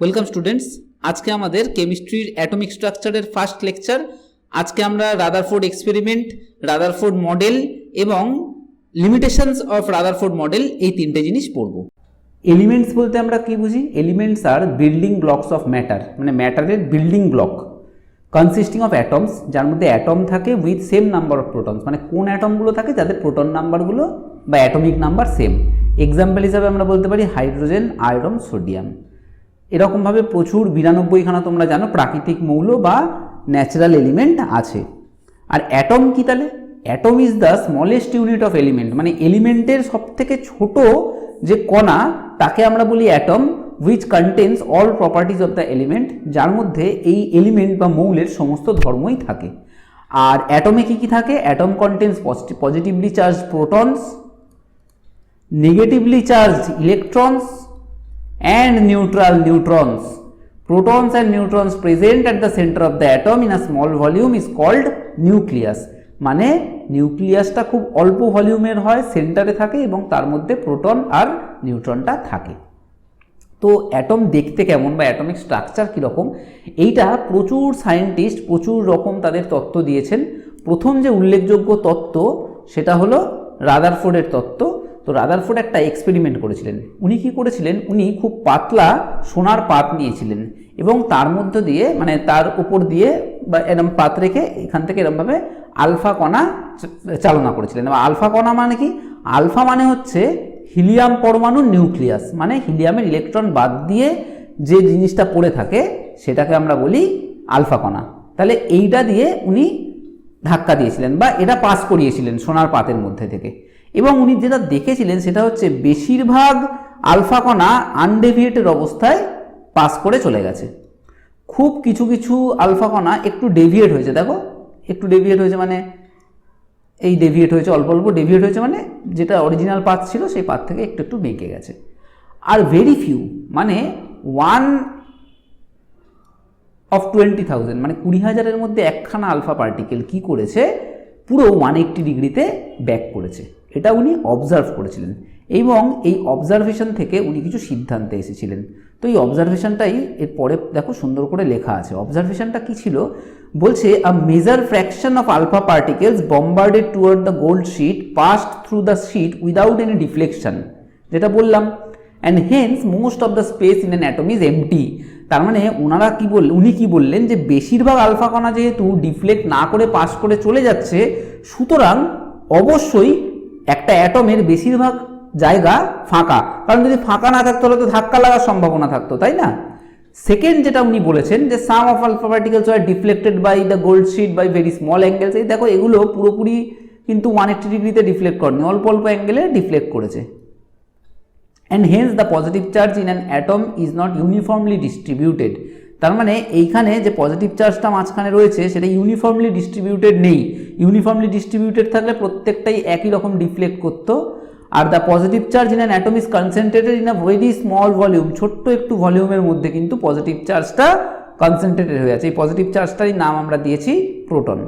Welcome students, আজকে আমাদের কেমিস্ট্রির অ্যাটমিক স্ট্রাকচারের ফার্স্ট লেকচার। আজকে আমরা রাদারফোর্ড এক্সপেরিমেন্ট, রাদারফোর্ড মডেল এবং লিমিটেশনস অফ রাদারফোর্ড মডেল এই তিনটে জিনিস পড়ব। এলিমেন্টস বলতে আমরা কি বুঝি? Elements are building blocks of matter, মানে ম্যাটারের building block consisting of atoms, যার মধ্যে অ্যাটম থাকে with same number of protons, মানে কোন অ্যাটমগুলো থাকে যাদের প্রোটন নাম্বারগুলো বা অ্যাটমিক নাম্বার সেম। এক্সাম্পল হিসাবে আমরা বলতে পারি হাইড্রোজেন, আয়রন, সোডিয়াম। এরকমভাবে প্রচুর 92খানা তোমরা জানো প্রাকৃতিক মৌল বা ন্যাচারাল এলিমেন্ট আছে। আর অ্যাটম কি তাহলে? Atom is the smallest unit of element, মানে এলিমেন্টের সবথেকে ছোট যে কণা তাকে আমরা বলি atom, which contains all properties of the element, যার মধ্যে এই এলিমেন্ট বা মৌলের সমস্ত ধর্মই থাকে। আর অ্যাটমে কি কি থাকে? Atom contains positively charged protons, negatively charged electrons and neutral neutrons. Protons and neutrons present at the center of the atom in a small volume is called nucleus. মানে নিউক্লিয়াসটা খুব অল্প ভলিউমের হয়, সেন্টারে থাকে এবং তার মধ্যে প্রোটন আর নিউট্রনটা থাকে। তো অ্যাটম দেখতে কেমন বা অ্যাটমিক স্ট্রাকচার কীরকম, এইটা প্রচুর সায়েন্টিস্ট প্রচুর রকম তাদের তত্ত্ব দিয়েছেন। প্রথম যে উল্লেখযোগ্য তত্ত্ব সেটা হলো রাদারফোর্ডের তত্ত্ব। তো রাদারফোর্ড একটা এক্সপেরিমেন্ট করেছিলেন। উনি কি করেছিলেন? উনি খুব পাতলা সোনার পাত নিয়েছিলেন এবং তার মধ্য দিয়ে, মানে তার উপর দিয়ে বা এরম পাত রেখে এখান থেকে এরমভাবে আলফা কণা চালনা করেছিলেন। এবং আলফা কণা মানে কি? আলফা মানে হচ্ছে হিলিয়াম পরমাণুর নিউক্লিয়াস, মানে হিলিয়ামের ইলেকট্রন বাদ দিয়ে যে জিনিসটা পড়ে থাকে সেটাকে আমরা বলি আলফা কণা। তাহলে এইটা দিয়ে উনি ধাক্কা দিয়েছিলেন বা এটা পাস করিয়েছিলেন সোনার পাতের মধ্যে থেকে। এবং উনি যেটা দেখেছিলেন সেটা হচ্ছে বেশিরভাগ আলফা কণা আনডেভিয়েটেড অবস্থায় পাস করে চলে গেছে। খুব কিছু কিছু আলফা কণা একটু ডেভিয়েট হয়েছে, দেখো একটু ডেভিয়েট হয়েছে, মানে এই ডেভিয়েট হয়েছে, অল্প অল্প ডেভিয়েট হয়েছে, মানে যেটা অরিজিনাল পাথ ছিল সেই পাথ থেকে একটু একটু বেঁকে গেছে। আর ভেরি ফিউ, মানে 1 of 20,000, মানে 20,000-এর মধ্যে একখানা আলফা পার্টিকেল কি করেছে? পুরো 180 ডিগ্রিতে ব্যাক করেছে। এটা উনি অবজার্ভ করেছিলেন এবং এই অবজারভেশন থেকে উনি কিছু সিদ্ধান্তে এসেছিলেন। তো এই অবজারভেশনটাই এরপরে দেখো সুন্দর করে লেখা আছে। অবজারভেশনটা কি ছিল? বলছে a major fraction of alpha particles bombarded toward the gold sheet passed through the sheet without any deflection, যেটা বললাম, and hence most of the space in an atom is empty. তার মানে উনি কি বললেন যে বেশিরভাগ আলফা কণা যেহেতু ডিফ্লেক্ট না করে পাস করে চলে যাচ্ছে, সুতরাং অবশ্যই একটা অ্যাটমের বেশিরভাগ জায়গা ফাঁকা, কারণ যদি ফাঁকা না থাকতো তাহলে তো ধাক্কা লাগার সম্ভাবনা থাকতো, তাই না? সেকেন্ড যেটা উনি বলেছেন যে some of alpha particles were deflected by the gold sheet by very small angles. এই দেখো এগুলো পুরোপুরি কিন্তু 180 ডিগ্রিতে ডিফ্লেক্ট করেনি, অল্প অল্প অ্যাঙ্গেলে ডিফ্লেক্ট করেছে। And hence the positive charge in an atom is not uniformly distributed. তার মানে এইখানে যে পজিটিভ চার্জটা মাঝখানে রয়েছে সেটা ইউনিফর্মলি ডিস্ট্রিবিউটেড নেই। ইউনিফর্মলি ডিস্ট্রিবিউটেড থাকলে প্রত্যেকটাই একই রকম ডিফ্লেক্ট করতো। Are the positive charge in an atom is concentrated in a very small volume, ছোট্ট একটু ভলিউমের মধ্যে কিন্তু পজিটিভ চার্জটা কনসেন্ট্রেটেড হয়ে আছে। এই পজিটিভ চার্জটারই নাম আমরা দিয়েছি প্রোটন।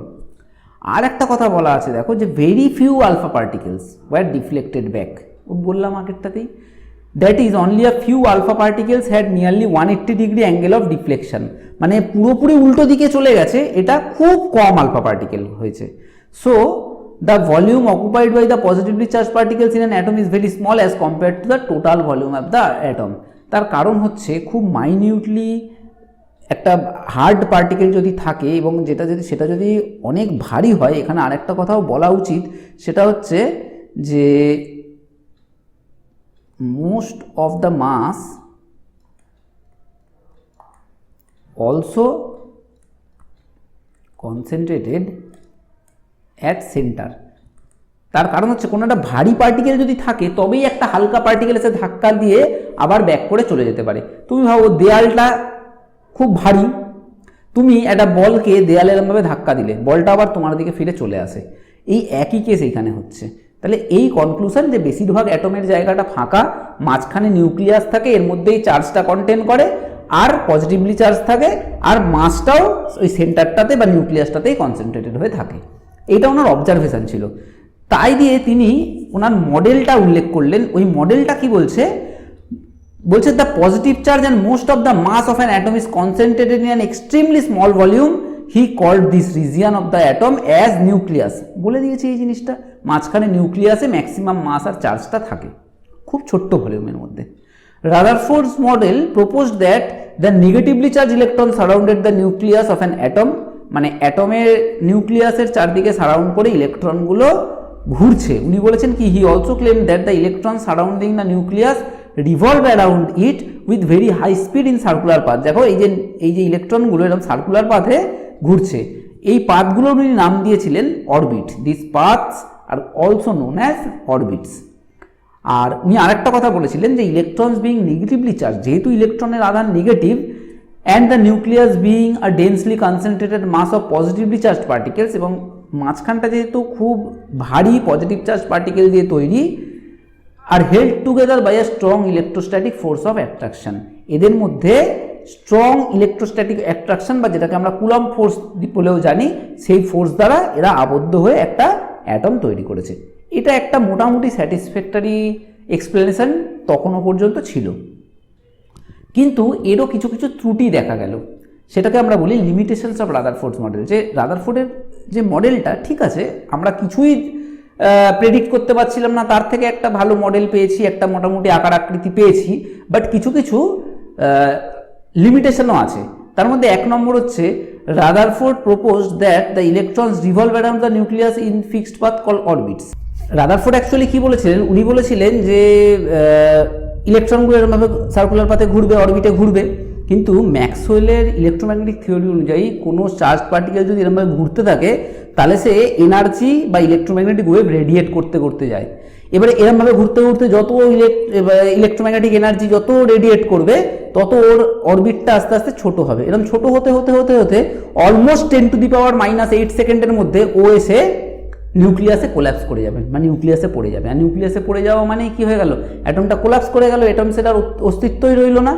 আর একটা কথা বলা আছে দেখো, যে very few alpha particles were deflected back. বললাম আগেরটাতেই, that is only a few alpha particles had nearly 180 degree angle of deflection, মানে পুরোপুরি উল্টো দিকে চলে গেছে, এটা খুব কম আলফা পার্টিকেল হয়েছে। So the volume occupied by the positively charged particles in an atom is very small as compared to the total volume of the atom. তার কারণ হচ্ছে খুব মাইনিউটলি একটা হার্ড পার্টিকেল যদি থাকে এবং সেটা যদি অনেক ভারী হয়, এখানে আরেকটা কথাও বলা উচিত, সেটা হচ্ছে যে most of the mass also concentrated at centre. তার কারণ হচ্ছে কোনো একটা ভারী পার্টিকেল যদি থাকে তবেই একটা হালকা পার্টিকেল এসে ধাক্কা দিয়ে আবার ব্যাক করে চলে যেতে পারে। তুমি ভাবো দেয়ালটা খুব ভারী, তুমি একটা বলকে দেয়ালে এরকমভাবে ধাক্কা দিলে বলটা আবার তোমার দিকে ফিরে চলে আসে, এই একই কেস এইখানে হচ্ছে। তাহলে এই কনক্লুশন যে বেশিরভাগ অ্যাটমের জায়গাটা ফাঁকা, মাঝখানে নিউক্লিয়াস থাকে, এর মধ্যেই চার্জটা কন্টেন করে, আর পজিটিভলি চার্জ থাকে, আর মাসটাও ওই সেন্টারটাতে বা নিউক্লিয়াসটাতেই কনসেন্ট্রেটেড হয়ে থাকে। এটা ওনার অবজারভেশন ছিল। তাই দিয়ে তিনি ওনার মডেলটা উল্লেখ করলেন। ওই মডেলটা কি বলছে? বলছে the positive charge and most of the mass of an atom is concentrated in an extremely small volume, he called this region of the atom as nucleus. বলে দিয়েছে এই জিনিসটা, মাঝখানে নিউক্লিয়াসে ম্যাক্সিমাম মাস আর চার্জটা থাকে, খুব ছোট্ট ভলিউমের মধ্যে। Rutherford's model proposed that the negatively charge electron surrounded the nucleus of an atom, মানে অ্যাটমের নিউক্লিয়াসের চারদিকে সারাউন্ড করে ইলেকট্রনগুলো ঘুরছে। উনি বলেছেন কি, he also claim that the electron surrounding the nucleus revolve around it with very high speed in circular path. দেখো এই যে ইলেকট্রনগুলো এরকম সার্কুলার পাথে ঘুরছে, এই পাথগুলোর উনি নাম দিয়েছিলেন orbit. This paths are also known as orbits. আর উনি আরেকটা কথা বলেছিলেন যে ইলেকট্রনস বিং নেগেটিভলি চার্জ, যেহেতু ইলেকট্রনের আধান negative, and the nucleus being a densely concentrated mass of positively charge particles, এবং মাঝখানটা যেহেতু খুব ভারী পজিটিভ চার্জ পার্টিকেল দিয়ে তৈরি, are held together by a strong electrostatic force of attraction, এদের মধ্যে স্ট্রং ইলেকট্রোস্ট্যাটিক অ্যাট্রাকশন বা যেটাকে আমরা কুলম্ব ফোর্স বলেও জানি, সেই ফোর্স দ্বারা এরা আবদ্ধ হয়ে একটা অ্যাটম তৈরি করেছে। এটা একটা মোটামুটি স্যাটিসফ্যাক্টরি এক্সপ্লেনেশন তখনও পর্যন্ত ছিল, কিন্তু এরও কিছু কিছু ত্রুটি দেখা গেল, সেটাকে আমরা বলি লিমিটেশনস অফ রাদারফোর্ডস মডেল। যে রাদারফোর্ডের যে মডেলটা, ঠিক আছে, আমরা কিছুই প্রেডিক্ট করতে পারছিলাম না, তার থেকে একটা ভালো মডেল পেয়েছি, একটা মোটামুটি আকার আকৃতি পেয়েছি, বাট কিছু কিছু লিমিটেশনও আছে। তার মধ্যে এক নম্বর হচ্ছে Rutherford proposed that the electrons revolve around the nucleus in fixed path call orbits. Rutherford actually কি বলেছিলেন, উনি বলেছিলেন যে ইলেকট্রনগুলো এরকমভাবে সার্কুলার পাথে ঘুরবে, অরবিটে ঘুরবে, কিন্তু ম্যাক্সওয়েলের ইলেকট্রোম্যাগনেটিক থিওরি অনুযায়ী কোনো চার্জ পার্টিকেল যদি এরকমভাবে ঘুরতে থাকে, তাহলে সে এনার্জি বা ইলেকট্রোম্যাগনেটিক ওয়েভ রেডিয়েট করতে করতে যায়। এবারে এরকমভাবে ঘুরতে ঘুরতে যত ইলেকট্রোম্যাগনেটিক এনার্জি যত রেডিয়েট করবে, তত ওর অরবিটটা আস্তে আস্তে ছোট হবে। এরকম ছোট হতে হতে হতে হতে অলমোস্ট 10⁻⁸ সেকেন্ডের মধ্যে ও এসে নিউক্লিয়াসে কোল্যাপস করে যাবে, মানে নিউক্লিয়াসে পড়ে যাবে। আর নিউক্লিয়াসে পড়ে যাওয়া মানে কি হয়ে গেল, অ্যাটমটা কোল্যাপস করে গেল, অ্যাটম সেটার অস্তিত্বই রইল না।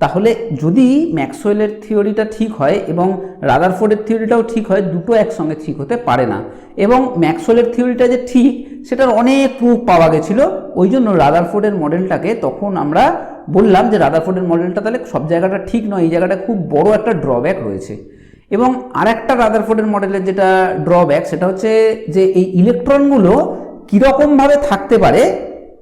তাহলে যদি ম্যাক্সওয়েলের থিওরিটা ঠিক হয় এবং রাদারফোর্ডের থিওরিটাও ঠিক হয়, দুটো একসঙ্গে ঠিক হতে পারে না। এবং ম্যাক্সওয়েলের থিওরিটা যে ঠিক, সেটার অনেক প্রুফ পাওয়া গেছিল। ওই জন্য রাদারফোর্ডের মডেলটাকে তখন আমরা বললাম যে রাদারফোর্ডের মডেলটা তাহলে সব জায়গাটা ঠিক নয়, এই জায়গাটা খুব বড় একটা ড্রব্যাক রয়েছে। এবং আরেকটা রাদারফোর্ডের মডেলের যেটা ড্রব্যাক, সেটা হচ্ছে যে এই ইলেকট্রনগুলো কীরকমভাবে থাকতে পারে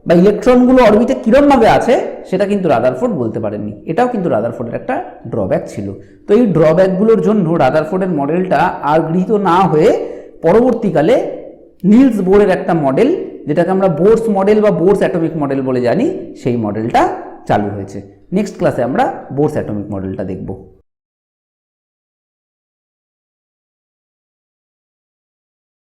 বা ইলেকট্রনগুলো অরবিটে কীরকমভাবে আছে, সেটা কিন্তু রাদারফোর্ড বলতে পারেননি। এটাও কিন্তু রাদারফোর্ডের একটা ড্রব্যাক ছিল। তো এই ড্রব্যাকগুলোর জন্য রাদারফোর্ডের মডেলটা আর গৃহীত না হয়ে পরবর্তীকালে নিলস বোরের একটা মডেল, যেটাকে আমরা বোরস মডেল বা বোরস অ্যাটমিক মডেল বলে জানি, সেই মডেলটা চালু হয়েছে। নেক্সট ক্লাসে আমরা বোরস অ্যাটমিক মডেলটা দেখব।